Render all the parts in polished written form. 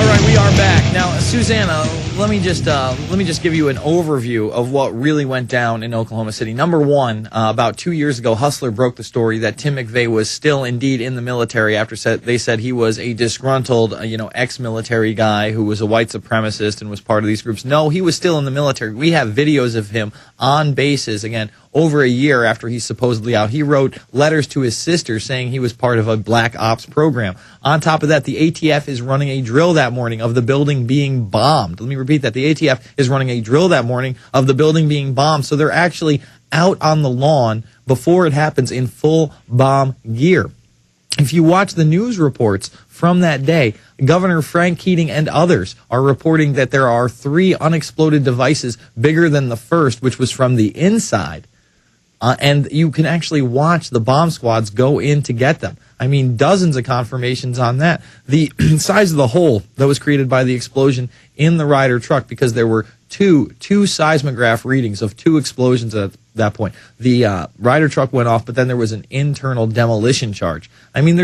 All right, we are back now, Susanna. Let me just give you an overview of what really went down in Oklahoma City. Number one, about 2 years ago, Hustler broke the story that Tim McVeigh was still indeed in the military after they said he was a disgruntled, ex-military guy who was a white supremacist and was part of these groups. No, he was still in the military. We have videos of him on bases again. Over a year after he's supposedly out, he wrote letters to his sister saying he was part of a black ops program. On top of that, the ATF is running a drill that morning of the building being bombed. Let me repeat that. The ATF is running a drill that morning of the building being bombed. So they're actually out on the lawn before it happens in full bomb gear. If you watch the news reports from that day, Governor Frank Keating and others are reporting that there are 3 unexploded devices bigger than the first, which was from the inside. And you can actually watch the bomb squads go in to get them. I mean, dozens of confirmations on that. The size of the hole that was created by the explosion in the Ryder truck, because there were two seismograph readings of 2 explosions at that point. The Ryder truck went off, but then there was an internal demolition charge. I mean,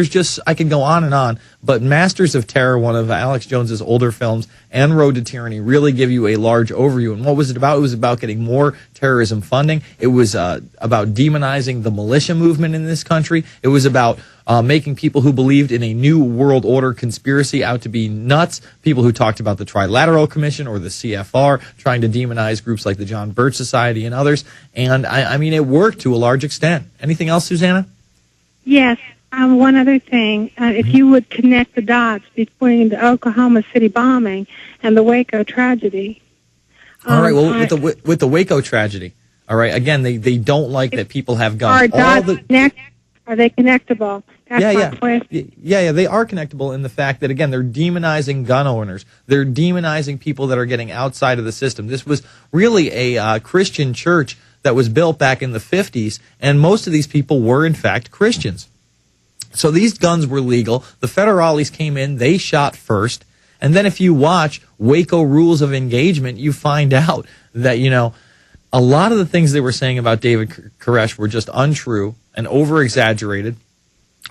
I could go on, but Masters of Terror, one of Alex Jones's older films, and Road to Tyranny really give you a large overview. And what was it about? It was about getting more terrorism funding. It was about demonizing the militia movement in this country. It was about making people who believed in a new world order conspiracy out to be nuts, people who talked about the Trilateral Commission or the CFR, trying to demonize groups like the John Birch Society and others. And, I mean, it worked to a large extent. Anything else, Susanna? Yes. One other thing. If you would connect the dots between the Oklahoma City bombing and the Waco tragedy. All right, well, with the Waco tragedy, all right, again, they don't like that people have guns. Are they connectable? That's my question. Yeah, they are connectable in the fact that, again, they're demonizing gun owners. They're demonizing people that are getting outside of the system. This was really a Christian church that was built back in the 50s, and most of these people were, in fact, Christians. So these guns were legal. The federales came in. They shot first. And then if you watch Waco Rules of Engagement, you find out that, a lot of the things they were saying about David Koresh were just untrue and over-exaggerated.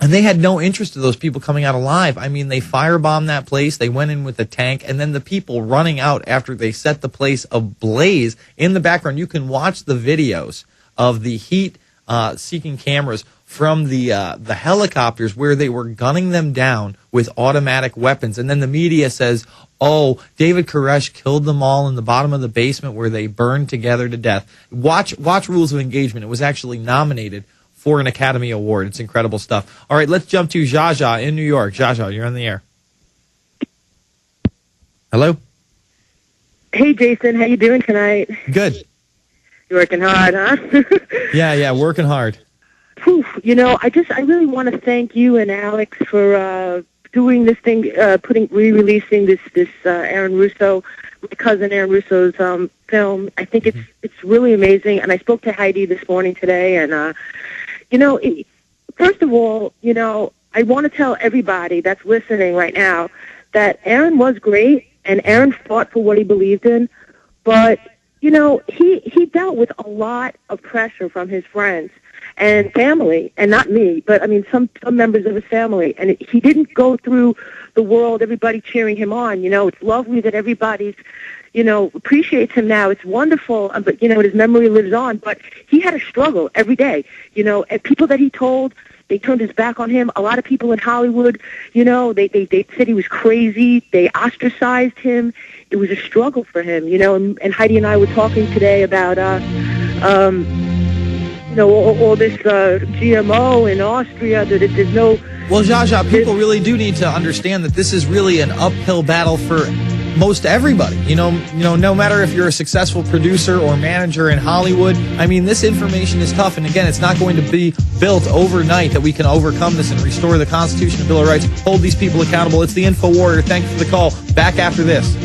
And they had no interest in those people coming out alive. I mean, they firebombed that place. They went in with a tank. And then the people running out after they set the place ablaze in the background. You can watch the videos of the heat-seeking cameras from the helicopters where they were gunning them down with automatic weapons. And then the media says, oh, David Koresh killed them all in the bottom of the basement where they burned together to death. Watch Rules of Engagement. It was actually nominated for an Academy Award. It's incredible stuff. All right, let's jump to Jaja in New York. Jaja, you're on the air. Hello? Hey, Jason. How you doing tonight? Good. You're working hard, huh? Yeah, working hard. Whew, I really want to thank you and Alex for doing this thing, re-releasing this Aaron Russo, my cousin Aaron Russo's film. I think it's really amazing. And I spoke to Heidi this morning today, and first of all, I want to tell everybody that's listening right now that Aaron was great, and Aaron fought for what he believed in, but he dealt with a lot of pressure from his friends and family, and not me, but I mean some members of his family. And he didn't go through the world, everybody cheering him on. It's lovely that everybody's, appreciates him now. It's wonderful, but his memory lives on. But he had a struggle every day. And people that he told, they turned his back on him. A lot of people in Hollywood, they said he was crazy. They ostracized him. It was a struggle for him, And Heidi and I were talking today about all this GMO in Austria, that there's no... Well, Jaja, people really do need to understand that this is really an uphill battle for most everybody. No matter if you're a successful producer or manager in Hollywood, I mean, this information is tough. And again, it's not going to be built overnight that we can overcome this and restore the Constitution and Bill of Rights, hold these people accountable. It's the Infowarrior. Thank you for the call. Back after this.